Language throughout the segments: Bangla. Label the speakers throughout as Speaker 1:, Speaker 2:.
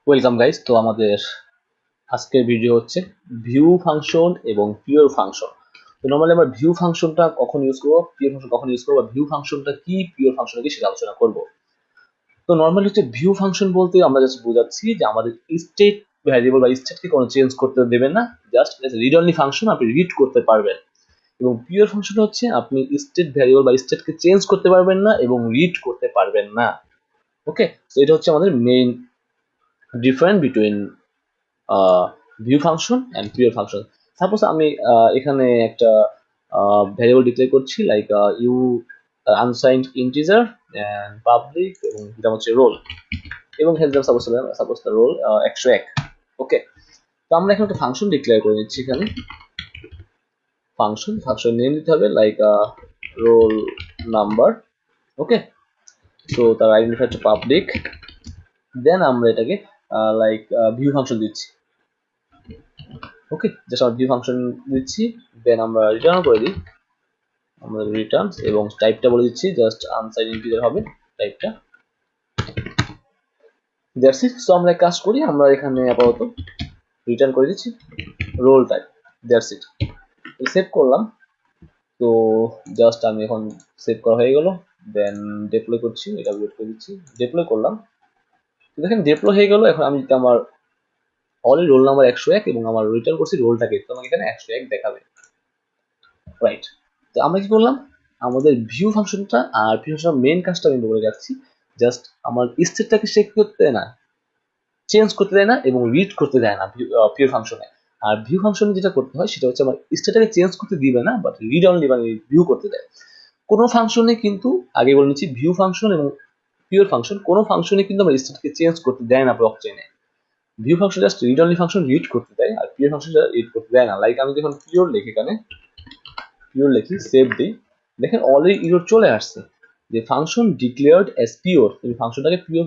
Speaker 1: Welcome guys. তো আমাদের আজকের ভিডিও হচ্ছে ভিউ ফাংশন এবং পিওর ফাংশন। তো নর্মালি আমরা ভিউ ফাংশনটা কখন ইউজ করবো, পিওর ফাংশন কখন ইউজ করবো, বা ভিউ ফাংশনটা কি, পিওর ফাংশনটা কি, সেটা আলোচনা করবো। তো নর্মালি হচ্ছে ভিউ ফাংশন বলতে আমরা জাস্ট বোঝাচ্ছি যে আমাদের স্টেট ভ্যারিয়েবল বা স্টেটকে কোনো চেঞ্জ করতে দেবেন না, জাস্ট রিড অনলি ফাংশন, আপনি রিড করতে পারবেন। এবং পিওর ফাংশন হচ্ছে আপনি স্টেট ভ্যারিয়েবল বা স্টেটকে চেঞ্জ করতে পারবেন না এবং রিড করতে পারবেন না। ওকে, তো এটা হচ্ছে আমাদের main difference between view function and pure function. Suppose আমি এখানে একটা ভ্যারিয়েবল ডিক্লেয়ার করছি, like you unsigned integer and public, এবং এটা হচ্ছে রোল, এবং health suppose the roll 101। Okay, তো আমরা এখানে একটা ফাংশন ডিক্লেয়ার করে নিচ্ছি। এখানে ফাংশন নেম দিতে হবে, লাইক রোল নাম্বার। ওকে, তো তার আইডেন্টিফায়ার হচ্ছে পাবলিক। দেন আমরা এটাকে লাইক ভিউ ফাংশন দিচ্ছি। ওকে, জাস্ট আমরা ভিউ ফাংশন দিচ্ছি, দেন আমরা রিটার্ন করে দিই আমাদের রিটার্নস, এবং টাইপটা বলে দিচ্ছি জাস্ট আনসাইন ইন্টিজার হবে টাইপটা। That's it. সো আমরা কাজ করি, আমরা এখানে আপাতত রিটার্ন করে দিচ্ছি role type. That's it. Save করলাম। তো জাস্ট আমি এখন সেভ করা হয়ে গেল, দেন ডিপ্লয় করছি, এটা ওয়েট করে দিচ্ছি, ডিপ্লয় করলাম। দেখেন ডিপ্লয় হয়ে গেল। এখন আমি যদি আমার অলরেডি রোল নাম্বার 101 এবং আমার রিটার্ন করছি রোলটাকে, তো আমাকে এখানে 101 দেখাবে। রাইট, তো আমরা কি করলাম, আমাদের ভিউ ফাংশনটা আর ভিউ ফাংশনের মেইন কাজটা আমি বলে যাচ্ছি। জাস্ট আমার স্টেটটাকে সে করতে দেয় না, চেঞ্জ করতে দেয় না এবং রিড করতে দেয় না পিওর ফাংশনে। আর ভিউ ফাংশনে যেটা করতে হয় সেটা হচ্ছে আমার স্টেটটাকে চেঞ্জ করতে দিবে না, বাট রিড অনলি মানে ভিউ করতে দেয়। কোনো ফাংশনে কিন্তু, আগে বলে নিচ্ছি, ভিউ ফাংশন এবং পিওর ফাংশন কোনো ফাংশনে কিন্তু আমার স্টেটকে চেঞ্জ করতে দেয় না ব্লক চেইনে। View function just read only function read করতে দেয়, আর পিওর ফাংশন রিড করতে দেয় না। লাইক আমি যখন পিওর লিখি, এখানে পিওর লিখি, সেভ দিই, দেখেন অলরেডি ইরর চলে আসছে যে ফাংশন ডিক্লেয়ার্ড অ্যাজ পিওর। তুমি ফাংশনটাকে পিওর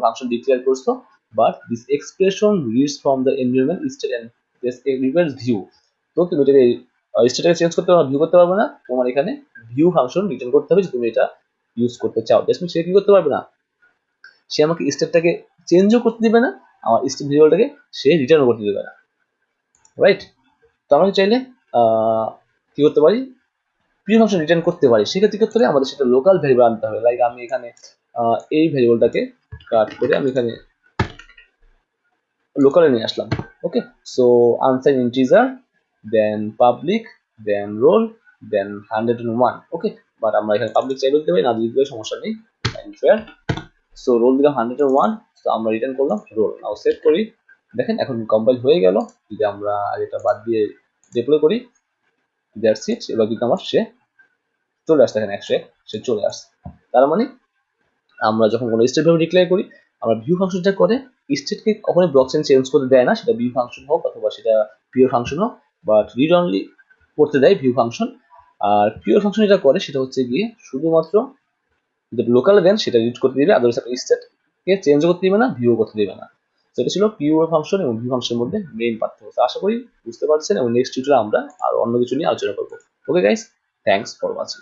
Speaker 1: ফাংশন ডিক্লেয়ার করছো, but this expression reads from the environment state and this requires view. তো তুমি এটাকে স্টেটটাকে চেঞ্জ করতে পারবে, ভিউ করতে পারবে না। তোমার এখানে ভিউ ফাংশন রিটার্ন করতে হবে যে তুমি এটা ইউজ করতে চাও। দ্যাটস মিন সে কি করতে পারবে না, সে আমাকে স্টেটটাকে চেঞ্জও করতে দিবে না, আমার স্টেট ভেরিয়েবলটাকে সে রিটার্নও করতে দিবে না। রাইট, তো আমরা চাইলে কি করতে পারি, প্রি ফাংশন রিটার্ন করতে পারি। সেক্ষেত্রে কি করতে হবে, আমাদের সেটা লোকাল ভ্যারিয়েবল আনতে হবে। লাইক আমি এখানে এই ভ্যারিয়েবলটাকে কাট করে আমি এখানে লোকালে নিয়ে আসলাম। Okay, so unsigned integer, then public, then roll, then 101। Okay, but আমরা এখানে পাবলিক চাইলে দিতে পারি, না দিতে পারি, সমস্যা নেই, ফেয়ার। সো রোল দিলাম 101, তো আমরা রিটার্ন করলাম রোল। নাও সেভ করি, দেখেন এখন কম্পাইল হয়ে গেল। যদি আমরা এটা বাদ দিয়ে ডিপ্লয় করি, দ্যাটস ইট। এবার কিন্তু আমার সে চলে আসছে, এখানে 101 সে চলে আসছে। তার মানে আমরা যখন কোনো স্টেট ভ্যারিয়েবল ডিক্লেয়ার করি, আমরা ভিউ ফাংশনটা করে স্টেটকে কখনোই ব্লক চেইন চেঞ্জ করতে দেয় না, সেটা ভিউ ফাংশন হোক অথবা সেটা পিওর ফাংশন হোক, বাট রিড অনলি করতে দেয় ভিউ ফাংশন। আর পিওর ফাংশন যেটা করে সেটা হচ্ছে গিয়ে শুধুমাত্র যেটা লোকালে দেন সেটা রিড করতে দিবে, আদারওয়াইজ আপনি স্টেটকে চেঞ্জ করতে দিবে না, ভিউ করতে দিবে না। তো এটা ছিল পিওর ফাংশন এবং ভিউ ফাংশনের মধ্যে মেইন পার্থক্য। আশা করি বুঝতে পারছেন, এবং নেক্সট টিউটোরিয়ালে আমরা আর অন্য কিছু নিয়ে আলোচনা করবো। Okay guys, thanks for watching.